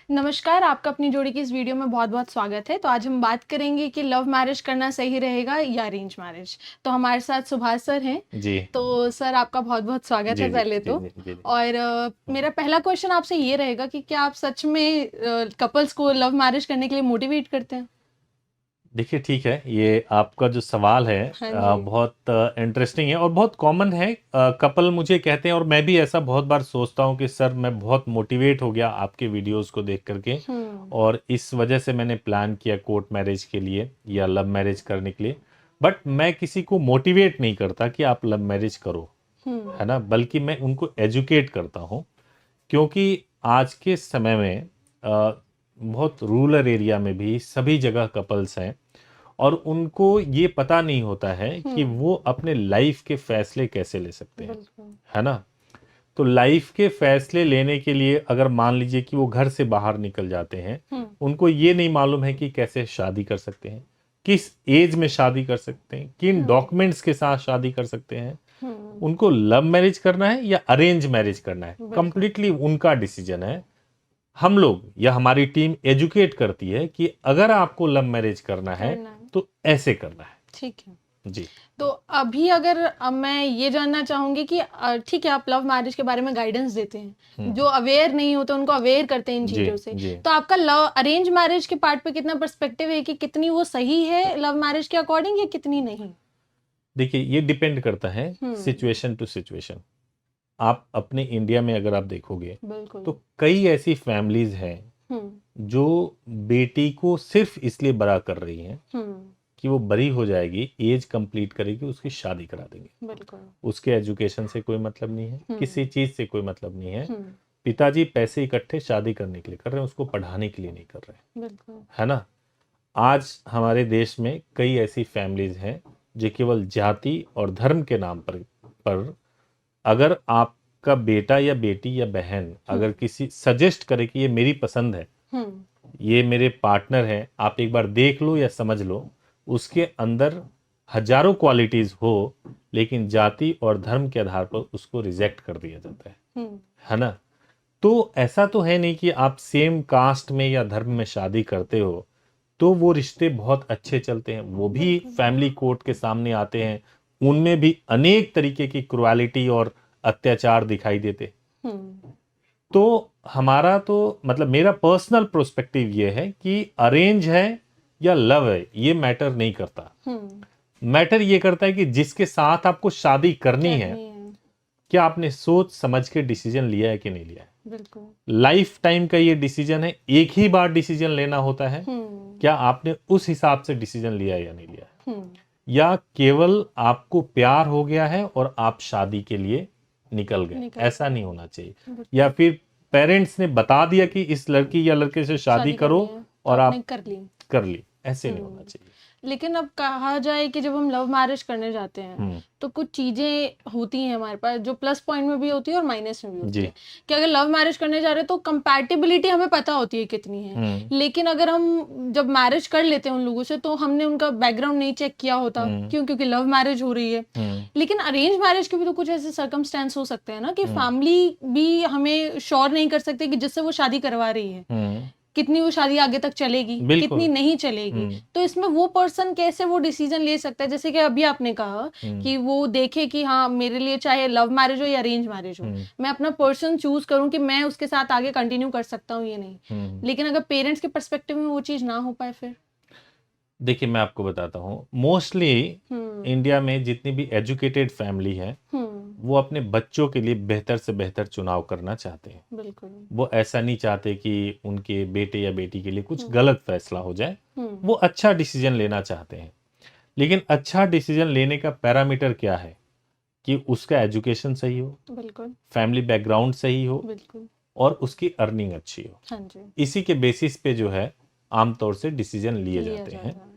नमस्कार, आपका अपनी जोड़ी की इस वीडियो में बहुत-बहुत स्वागत है। तो आज हम बात करेंगे कि लव मैरिज करना सही रहेगा या अरेंज मैरिज। तो हमारे साथ सुभाष सर हैं। जी तो सर आपका बहुत-बहुत स्वागत जी है जी पहले जी तो। जी जी जी। और मेरा पहला क्वेश्चन आपसे ये रहेगा कि क्या आप सच में कपल्स को लव मैरिज करने के लिए मोटिवेट करते हैं? देखिए, ठीक है, ये आपका जो सवाल है हाँ जी। बहुत इंटरेस्टिंग है और बहुत कॉमन है। कपल मुझे कहते हैं और मैं भी ऐसा बहुत बार सोचता हूँ कि सर मैं बहुत मोटिवेट हो गया आपके वीडियोस को देख करके, हुँ, और इस वजह से मैंने प्लान किया कोर्ट मैरिज के लिए या लव मैरिज करने के लिए। बट मैं किसी को मोटिवेट नहीं करता कि आप लव मैरिज करो, हुँ, है ना, बल्कि मैं उनको एजुकेट करता हूँ। क्योंकि आज के समय में बहुत रूरल एरिया में भी सभी जगह कपल्स हैं और उनको ये पता नहीं होता है कि हुँ, वो अपने लाइफ के फैसले कैसे ले सकते हैं, बिल्कुल। है ना। तो लाइफ के फैसले लेने के लिए अगर मान लीजिए कि वो घर से बाहर निकल जाते हैं, हुँ, उनको ये नहीं मालूम है कि कैसे शादी कर सकते हैं, किस एज में शादी कर सकते हैं, किन हुँ, डॉक्यूमेंट्स के साथ शादी कर सकते हैं, हुँ, उनको लव मैरिज करना है या अरेंज मैरिज करना है, बिल्कुल। कंप्लीटली उनका डिसीजन है। हम लोग या हमारी टीम एजुकेट करती है कि अगर आपको लव मैरिज करना है करना है, तो ऐसे करना है। ठीक है। जी तो अभी अगर मैं ये जानना चाहूंगी कि ठीक है, आप लव मैरिज के बारे में गाइडेंस देते हैं, जो अवेयर नहीं होते उनको अवेयर करते हैं इन जी चीज़ों से। जी। तो आपका लव अरेंज मैरिज के पार्ट पे कितना पर्सपेक्टिव है कि कितनी वो सही है लव मैरिज के अकॉर्डिंग या कितनी नहीं? देखिए, ये डिपेंड करता है हम्म, सिचुएशन टू सिचुएशन। आप अपने इंडिया में अगर आप देखोगे बिल्कुल। तो कई ऐसी फैमिलीज हैं हम्म, जो बेटी को सिर्फ इसलिए बड़ा कर रही हैं हम्म, कि वो बड़ी हो जाएगी, एज कंप्लीट करेगी, उसकी शादी करा देंगे। बिल्कुल। उसके एजुकेशन से कोई मतलब नहीं है, हम्म, किसी चीज से कोई मतलब नहीं है। हम्म, पिताजी पैसे इकट्ठे शादी करने के लिए कर रहे हैं, उसको पढ़ाने के लिए नहीं कर रहे हैं, बिल्कुल। है ना। आज हमारे देश में कई ऐसी फैमिलीज हैं जो केवल जाति और धर्म के नाम पर अगर आपका बेटा या बेटी या बहन हम्म, अगर किसी सजेस्ट करे कि ये मेरी पसंद है, हम्म, ये मेरे पार्टनर है, आप एक बार देख लो या समझ लो, उसके अंदर हजारों क्वालिटीज हो, लेकिन जाति और धर्म के आधार पर उसको रिजेक्ट कर दिया जाता हम्म, है ना। तो ऐसा तो है नहीं कि आप सेम कास्ट में या धर्म में शादी करते हो तो वो रिश्ते बहुत अच्छे चलते हैं, वो भी बिल्कुल। फैमिली कोर्ट के सामने आते हैं, उनमें भी अनेक तरीके की क्रुएलिटी और अत्याचार दिखाई देते। हम्म, तो हमारा तो मतलब मेरा पर्सनल प्रोस्पेक्टिव ये है कि अरेंज है या लव है ये मैटर नहीं करता। हम्म, मैटर ये करता है कि जिसके साथ आपको शादी करनी है, करनी है, क्या आपने सोच समझ के डिसीजन लिया है कि नहीं लिया है। बिल्कुल। लाइफ टाइम का ये डिसीजन है, एक ही बार डिसीजन लेना होता है। हम्म, क्या आपने उस हिसाब से डिसीजन लिया है या नहीं लिया है, हम्म, या केवल आपको प्यार हो गया है और आप शादी के लिए निकल गए। निकल ऐसा नहीं होना चाहिए। या बिल्कुल। फिर पेरेंट्स ने बता दिया कि इस लड़की या लड़के से शादी शादी करो करनी है तो और आपने आप कर ली। कर ली, ऐसे नहीं होना हम्म, चाहिए। लेकिन अब कहा जाए कि जब हम लव मैरिज करने जाते हैं हम्म। तो कुछ चीजें होती हैं हमारे पास जो प्लस पॉइंट में भी होती है और माइनस में भी होती जी। है। कि अगर लव मैरिज करने जा रहे हैं तो कंपैटिबिलिटी हमें पता होती है कितनी है। हम्म। लेकिन अगर हम जब मैरिज कर लेते हैं उन लोगों से तो हमने उनका बैकग्राउंड नहीं चेक किया होता, हम्म। क्यों? क्योंकि लव मैरिज हो रही है। हम्म। लेकिन अरेंज मैरिज के भी तो कुछ ऐसे सर्कमस्टेंस हो सकते हैं ना कि हम्म। फैमिली भी हमें श्योर नहीं कर सकते कि जिससे वो शादी करवा रही है हम्म। कितनी वो शादी आगे तक चलेगी, कितनी बिल्कुल। नहीं चलेगी। हम्म। तो इसमें वो पर्सन कैसे वो डिसीजन ले सकता है, जैसे कि अभी आपने कहा हम्म। कि वो देखे कि हाँ मेरे लिए चाहे लव मैरिज हो या अरेंज मैरिज हो, हम्म। मैं अपना पर्सन चूज करूं कि मैं उसके साथ आगे कंटिन्यू कर सकता हूँ ये नहीं। हम्म। लेकिन अगर पेरेंट्स के पर्सपेक्टिव में वो चीज ना हो पाए फिर? देखिए, मैं आपको बताता हूँ, मोस्टली हम्म, इंडिया में जितनी भी एजुकेटेड फैमिली है हम्म, वो अपने बच्चों के लिए बेहतर से बेहतर चुनाव करना चाहते हैं। बिल्कुल। वो ऐसा नहीं चाहते कि उनके बेटे या बेटी के लिए कुछ हम्म, गलत फैसला हो जाए। हम्म, वो अच्छा डिसीजन लेना चाहते हैं। लेकिन अच्छा डिसीजन लेने का पैरामीटर क्या है कि उसका एजुकेशन सही हो, बिल्कुल, फैमिली बैकग्राउंड सही हो, बिल्कुल। और उसकी अर्निंग अच्छी हो। हाँ जी, इसी के बेसिस पे जो है आमतौर से डिसीजन लिए लिया जाते हैं। जाता है।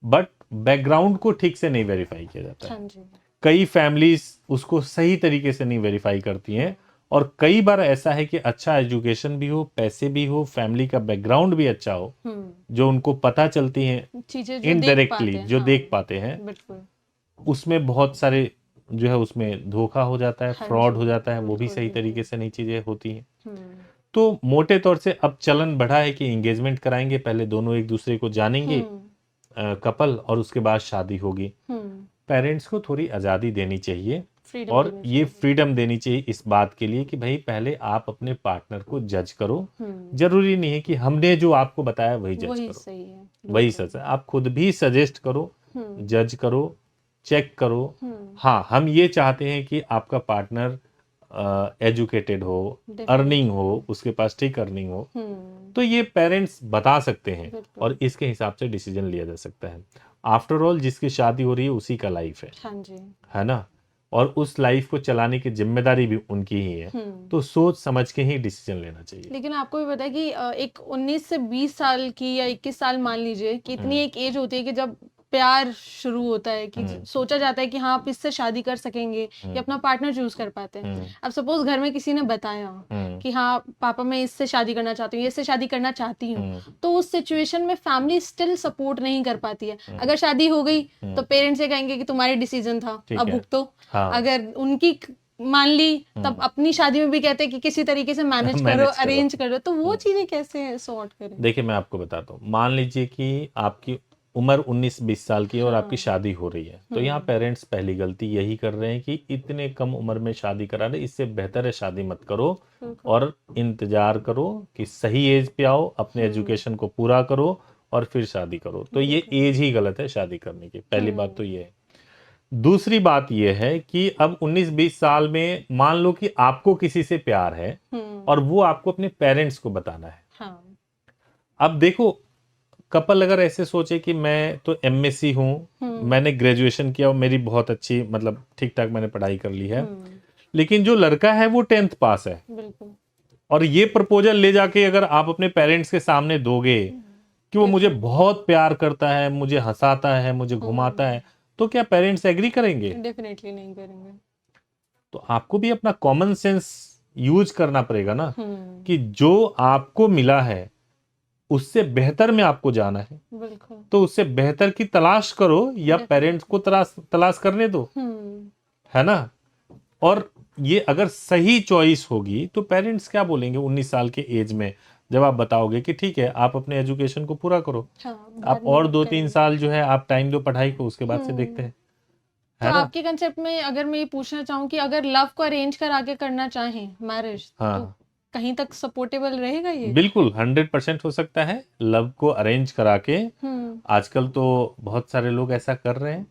बट बैकग्राउंड को ठीक से नहीं वेरीफाई किया जाता हाँ है। जी। कई फैमिलीज उसको सही तरीके से नहीं वेरीफाई करती हम्म, हैं, और कई बार ऐसा है कि अच्छा एजुकेशन भी हो, पैसे भी हो, फैमिली का बैकग्राउंड भी अच्छा हो, जो उनको पता चलती हैं चीजें जो देख इनडायरेक्टली, पाते हैं, जो हाँ, देख पाते हैं, बिल्कुल। उसमें बहुत सारे जो है उसमें धोखा हो जाता है, हाँ फ्रॉड जी, हो जाता है, वो भी बिल्कुल, सही तरीके बिल्कुल। से नहीं चीजें होती हैं। हुँ, तो मोटे तौर से अब चलन बढ़ा है कि एंगेजमेंट कराएंगे, पहले दोनों एक दूसरे को जानेंगे कपल, और उसके बाद शादी होगी। पेरेंट्स को थोड़ी आज़ादी देनी चाहिए फ्रीडम और देनी ये चाहिए। फ्रीडम देनी चाहिए इस बात के लिए कि भाई पहले आप अपने पार्टनर को जज करो। जरूरी नहीं है कि हमने जो आपको बताया वही जज वही करो, सही है, वही सच है। आप खुद भी सजेस्ट करो, जज करो, चेक करो। हाँ, हम ये चाहते हैं कि आपका पार्टनर एजुकेटेड हो, अर्निंग हो, उसके पास ठीक अर्निंग हो, तो ये पेरेंट्स बता सकते हैं और इसके हिसाब से डिसीजन लिया जा सकता है। आफ्टर ऑल जिसकी शादी हो रही है उसी का लाइफ है, हाँ जी, है ना, और उस लाइफ को चलाने की जिम्मेदारी भी उनकी ही है, तो सोच समझ के ही डिसीजन लेना चाहिए। लेकिन आपको भी पता है कि एक 19 से 20 साल की या 21 साल मान लीजिए कि इतनी एक एज होती है कि जब प्यार शुरू होता है, कि सोचा जाता है कि हाँ आप इससे शादी कर सकेंगे या अपना पार्टनर चूज कर पाते हैं। अब सपोज घर में किसी ने बताया कि हाँ पापा मैं इससे शादी करना चाहती हूँ, इससे शादी करना चाहती हूँ, तो उस सिचुएशन में फैमिली स्टिल सपोर्ट नहीं कर पाती है। अगर शादी हो गई तो पेरेंट्स ये कहेंगे कि तुम्हारी डिसीजन था, अब भुगतो। अगर उनकी मान ली तब अपनी शादी में भी कहते हैं कि किसी तरीके से मैनेज करो, अरेंज करो, तो वो चीजें कैसे सॉर्ट करें? देखिए मैं आपको बताता हूँ, मान लीजिए कि आपकी उम्र 19-20 साल की है और आपकी शादी हो रही है, तो यहाँ पेरेंट्स पहली गलती यही कर रहे हैं कि इतने कम उम्र में शादी करा रहे, इससे बेहतर है शादी मत करो और इंतजार करो कि सही एज पे आओ, अपने एजुकेशन को पूरा करो और फिर शादी करो। तो ये एज ही गलत है शादी करने की, पहली बात तो ये है। दूसरी बात यह है कि अब 19-20 साल में मान लो कि आपको किसी से प्यार है और वो आपको अपने पेरेंट्स को बताना है। हाँ। अब देखो, कपल अगर ऐसे सोचे कि मैं तो एमएससी हूं, मैंने ग्रेजुएशन किया और मेरी बहुत अच्छी मतलब ठीक ठाक मैंने पढ़ाई कर ली है, लेकिन जो लड़का है वो 10th पास है, बिल्कुल। और ये प्रपोजल ले जाके अगर आप अपने पेरेंट्स के सामने दोगे कि वो मुझे बहुत प्यार करता है, मुझे हंसाता है, मुझे घुमाता है, तो क्या पेरेंट्स एग्री करेंगे? डेफिनेटली नहीं करेंगे। तो आपको भी अपना कॉमन सेंस यूज करना पड़ेगा ना, कि जो आपको मिला है उससे बेहतर में आपको जाना है, बिल्कुल। तो उससे बेहतर की तलाश करो या पेरेंट्स को तलाश करने दो, है ना। और ये अगर सही चॉइस होगी तो पेरेंट्स क्या बोलेंगे 19 साल के एज में, जब आप बताओगे कि ठीक है आप अपने एजुकेशन को पूरा करो, आप और 2-3 साल जो है आप टाइम दो पढ़ाई को, उसके बाद से देखते हैं, तो आपके कंसेप्ट में अगर मैं ये पूछना चाहूँ कि अगर लव को अरेंज करा के करना चाहें मैरिज, तो कहीं तक सपोर्टेबल रहेगा ये? बिल्कुल 100% हो सकता है लव को अरेंज करा के। आजकल तो बहुत सारे लोग ऐसा कर रहे हैं,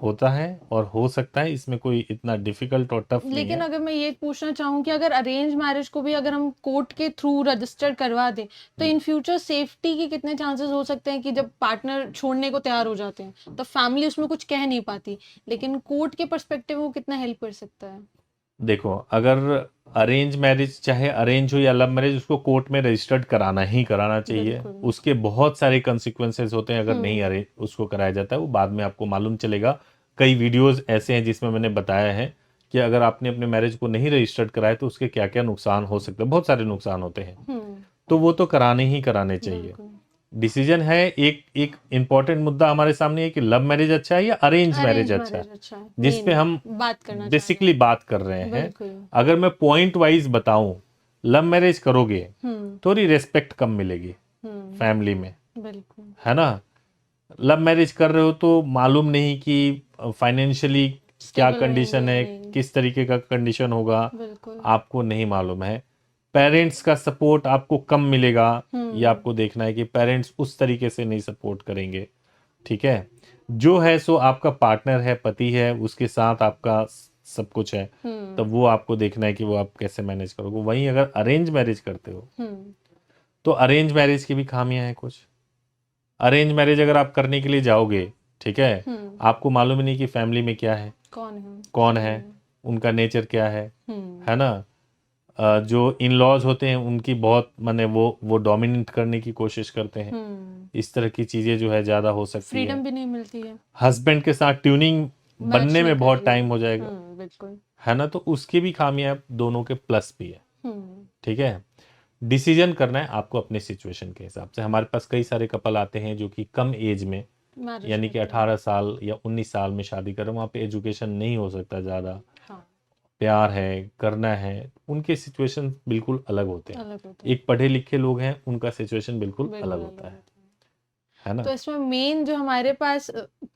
होता है और हो सकता है, इसमें कोई इतना डिफिकल्ट और टफ नहीं है। लेकिन अगर मैं ये पूछना चाहूँ कि अगर अरेंज मैरिज को भी अगर हम कोर्ट के थ्रू रजिस्टर करवा दें तो इन फ्यूचर सेफ्टी के कितने चांसेस हो सकते हैं कि जब पार्टनर छोड़ने को तैयार हो जाते हैं तो फैमिली उसमें कुछ कह नहीं पाती, लेकिन कोर्ट के पर्सपेक्टिव वो कितना हेल्प कर सकता है? देखो, अगर अरेंज मैरिज चाहे अरेंज हो या लव मैरिज, उसको कोर्ट में रजिस्टर्ड कराना ही कराना चाहिए। उसके बहुत सारे कंसिक्वेंसेस होते हैं अगर नहीं अरेंज उसको कराया जाता है, वो बाद में आपको मालूम चलेगा। कई वीडियोस ऐसे हैं जिसमें मैंने बताया है कि अगर आपने अपने मैरिज को नहीं रजिस्टर्ड कराया तो उसके क्या क्या नुकसान हो सकते हैं, बहुत सारे नुकसान होते हैं, तो वो तो कराने ही कराने चाहिए। डिसीजन है, एक इंपॉर्टेंट मुद्दा हमारे सामने है कि लव मैरिज अच्छा है या अरेंज मैरिज अच्छा है, जिस पे हम बेसिकली बात कर रहे हैं। अगर मैं पॉइंट वाइज बताऊं, लव मैरिज करोगे थोड़ी रेस्पेक्ट कम मिलेगी फैमिली में, है ना। लव मैरिज कर रहे हो तो मालूम नहीं कि फाइनेंशियली क्या कंडीशन है, किस तरीके का कंडीशन होगा, आपको नहीं मालूम है। पेरेंट्स का सपोर्ट आपको कम मिलेगा, ये आपको देखना है कि पेरेंट्स उस तरीके से नहीं सपोर्ट करेंगे, ठीक है। जो है सो आपका पार्टनर है, पति है, उसके साथ आपका सब कुछ है, तब वो आपको देखना है कि वो आप कैसे मैनेज करोगे। वहीं अगर अरेंज मैरिज करते हो तो अरेंज मैरिज की भी खामियां हैं कुछ। अरेंज मैरिज अगर आप करने के लिए जाओगे, ठीक है, आपको मालूम ही नहीं कि फैमिली में क्या है, कौन है, उनका नेचर क्या है ना। जो इन लॉज होते हैं उनकी बहुत माने वो डोमिनेट करने की कोशिश करते हैं, इस तरह की चीजें जो है ज्यादा हो सकती है। फ्रीडम भी नहीं मिलती है, हस्बैंड के साथ ट्यूनिंग बनने में बहुत टाइम हो जाएगा, बिल्कुल, है ना। तो उसकी भी खामियां दोनों के प्लस भी है, ठीक है। डिसीजन करना है आपको अपने सिचुएशन के हिसाब से। हमारे पास कई सारे कपल आते हैं जो कि कम एज में, यानी कि 18 साल या 19 साल में शादी कर रहे हैं, वहाँ पे एजुकेशन नहीं हो सकता ज़्यादा, प्यार है, करना है, उनके सिचुएशन बिल्कुल अलग होते हैं। अलग होता है, एक पढ़े लिखे लोग हैं, उनका सिचुएशन बिल्कुल बिल्कुल अलग अलग होता होता है। है ना? तो इसमें मेन जो हमारे पास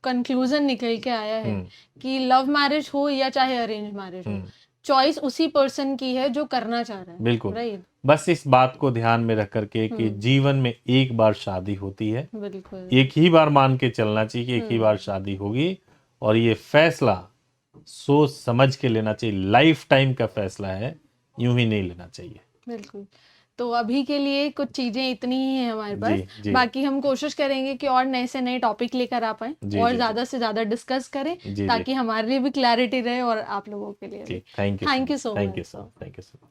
कंक्लूजन निकल के आया है हम्म, कि लव मैरिज हो या चाहे अरेंज मैरिज हो, हम्म, चॉइस उसी पर्सन की है जो करना चाह रहा है, बिल्कुल। राइट? बस इस बात को ध्यान में रख करके कि हम्म, जीवन में एक बार शादी होती है, बिल्कुल। एक ही बार मान के चलना चाहिए कि एक ही बार हम्म, शादी होगी, और ये फैसला सोच समझ के लेना चाहिए। लाइफ टाइम का फैसला है, यूं ही नहीं लेना चाहिए। बिल्कुल। तो अभी के लिए कुछ चीजें इतनी ही है हमारे जी पास, जी बाकी हम कोशिश करेंगे कि और नए से नए टॉपिक लेकर आ पाए जी और जी जी ज्यादा से ज्यादा डिस्कस करें, जी जी ताकि हमारे लिए भी क्लैरिटी रहे और आप लोगों के लिए जी। भी। Thank you so thank you much, so thank you much. So much, thank you so much.